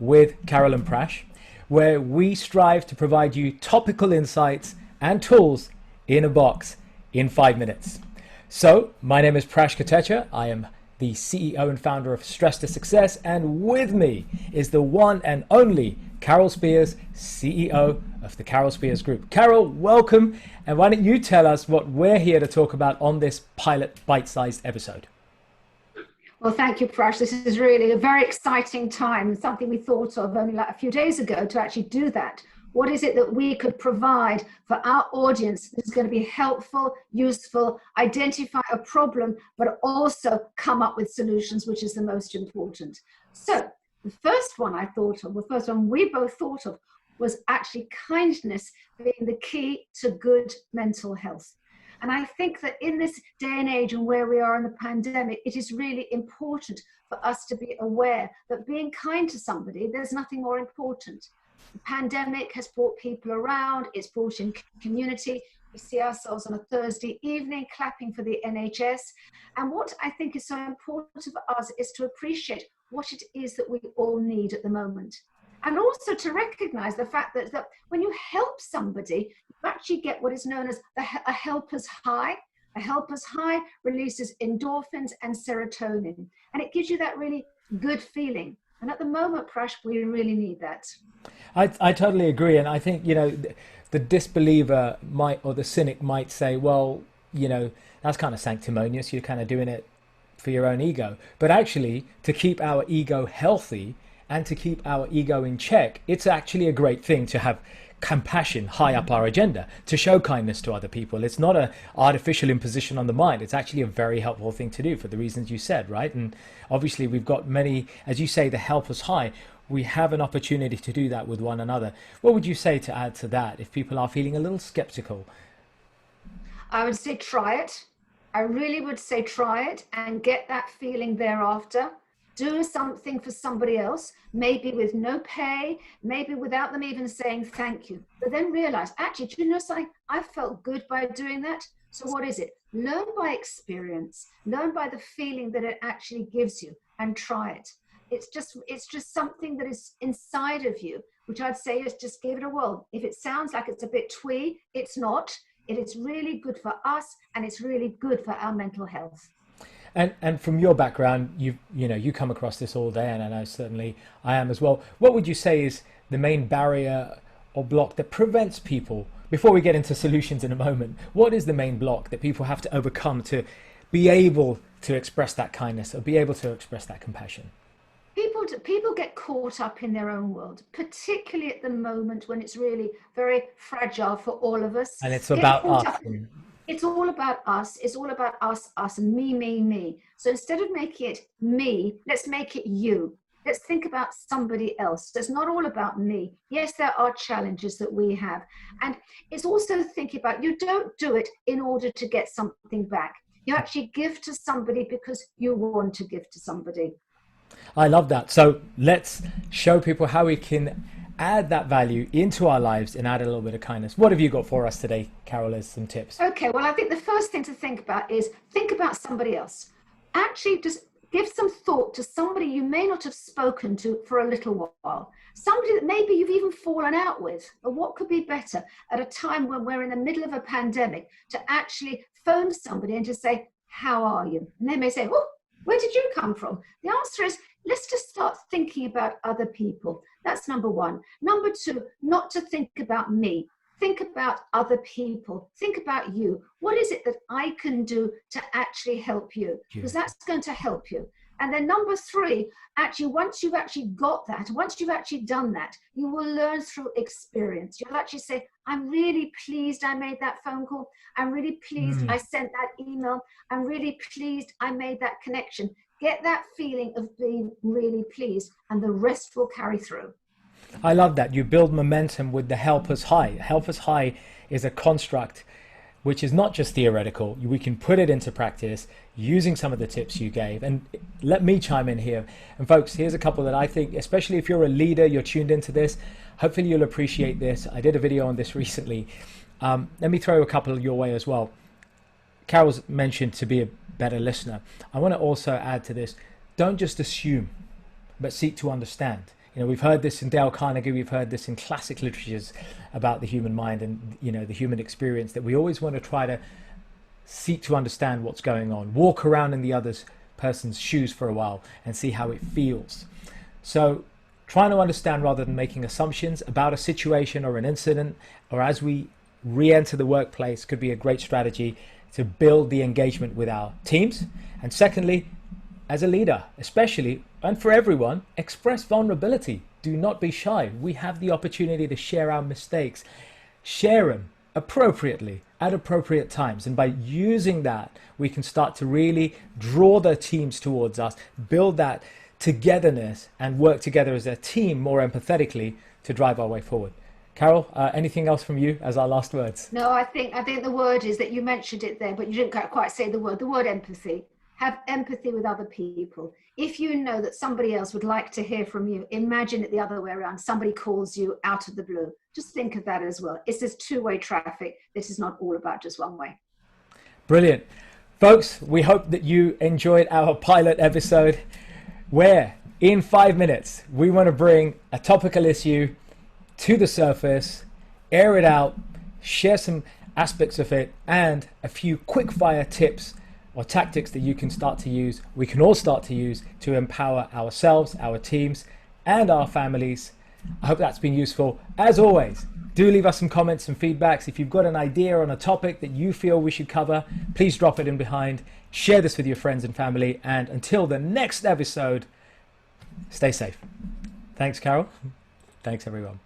with Carol and Prash, where we strive to provide you topical insights and tools in a box in 5 minutes. So, my name is Prash Kotecha. I am the CEO and founder of Stress to Success, and with me is the one and only Carol Spears, CEO of the Carol Spears Group. Carol, welcome, and why don't you tell us what we're here to talk about on this pilot bite-sized episode? Well, thank you, Prash. This is really a very exciting time, something we thought of only like a few days ago to actually do that. What is it that we could provide for our audience that's going to be helpful, useful, identify a problem, but also come up with solutions, which is the most important. So the first one I thought of, the first one we both thought of, was actually kindness being the key to good mental health. And I think that in this day and age and where we are in the pandemic, it is really important for us to be aware that being kind to somebody, there's nothing more important. The pandemic has brought people around, it's brought in community. We see ourselves on a Thursday evening clapping for the NHS. And what I think is so important for us is to appreciate what it is that we all need at the moment. And also to recognize the fact that when you help somebody, you actually get what is known as a helper's high. A helper's high releases endorphins and serotonin. And it gives you that really good feeling. And at the moment, Prash, we really need that. I totally agree. And I think, the disbeliever might, or the cynic might say, well, that's kind of sanctimonious. You're kind of doing it for your own ego. But actually, to keep our ego healthy and to keep our ego in check, it's actually a great thing to have compassion high up our agenda, to show kindness to other people. It's not an artificial imposition on the mind. It's actually a very helpful thing to do for the reasons you said, right? And obviously we've got many, as you say, the helpers high. We have an opportunity to do that with one another. What would you say to add to that if people are feeling a little skeptical? I would say try it. I really would say try it and get that feeling thereafter. Do something for somebody else, maybe with no pay, maybe without them even saying thank you. But then realize, actually, do you know something? I felt good by doing that. So what is it? Learn by experience. Learn by the feeling that it actually gives you and try it. It's just something that is inside of you, which I'd say is just give it a whirl. If it sounds like it's a bit twee, it's not. It is really good for us and it's really good for our mental health. And from your background, you come across this all day, and I know certainly I am as well. What would you say is the main barrier or block that prevents people, before we get into solutions in a moment, what is the main block that people have to overcome to be able to express that kindness or be able to express that compassion? People get caught up in their own world, particularly at the moment when it's really very fragile for all of us. And it's about us. It's all about us. It's all about us, me, me, me. So instead of making it me, let's make it you. Let's think about somebody else. So it's not all about me. Yes, there are challenges that we have. And it's also thinking about, you don't do it in order to get something back. You actually give to somebody because you want to give to somebody. I love that. So let's show people how we can add that value into our lives and add a little bit of kindness. What have you got for us today, Carol, as some tips? Okay, well, I think the first thing to think about is think about somebody else. Actually, just give some thought to somebody you may not have spoken to for a little while. Somebody that maybe you've even fallen out with. But what could be better at a time when we're in the middle of a pandemic to actually phone somebody and to say, how are you? And they may say, oh, where did you come from? The answer is, let's just start thinking about other people. That's number one. Number two, not to think about me. Think about other people. Think about you. What is it that I can do to actually help you? Because that's going to help you. And then number three, actually, once you've actually got that, once you've actually done that, you will learn through experience. You'll actually say, I'm really pleased I made that phone call. I'm really pleased I sent that email. I'm really pleased I made that connection. Get that feeling of being really pleased, and the rest will carry through. I love that. You build momentum with the helpers high. Helpers high is a construct which is not just theoretical. We can put it into practice using some of the tips you gave. And let me chime in here. And folks, here's a couple that I think, especially if you're a leader, you're tuned into this, hopefully you'll appreciate this. I did a video on this recently. Let me throw a couple your way as well. Carol's mentioned to be a better listener. I want to also add to this, don't just assume, but seek to understand. You know, we've heard this in Dale Carnegie, we've heard this in classic literatures about the human mind and, you know, the human experience, that we always want to try to seek to understand what's going on, walk around in the other person's shoes for a while and see how it feels. So trying to understand rather than making assumptions about a situation or an incident, or as we re-enter the workplace, could be a great strategy to build the engagement with our teams. And secondly, as a leader, especially, and for everyone, express vulnerability. Do not be shy. We have the opportunity to share our mistakes, share them appropriately at appropriate times. And by using that, we can start to really draw the teams towards us, build that togetherness, and work together as a team more empathetically to drive our way forward. Carol, anything else from you as our last words? No, I think the word is that you mentioned it there, but you didn't quite say the word empathy. Have empathy with other people. If you know that somebody else would like to hear from you, imagine it the other way around. Somebody calls you out of the blue. Just think of that as well. It's this two-way traffic. This is not all about just one way. Brilliant. Folks, we hope that you enjoyed our pilot episode where in 5 minutes, we want to bring a topical issue to the surface, air it out, share some aspects of it, and a few quick fire tips or tactics that you can start to use, we can all start to use to empower ourselves, our teams, and our families. I hope that's been useful. As always, do leave us some comments and feedbacks. If you've got an idea on a topic that you feel we should cover, please drop it in behind. Share this with your friends and family. And until the next episode, stay safe. Thanks, Carol. Thanks, everyone.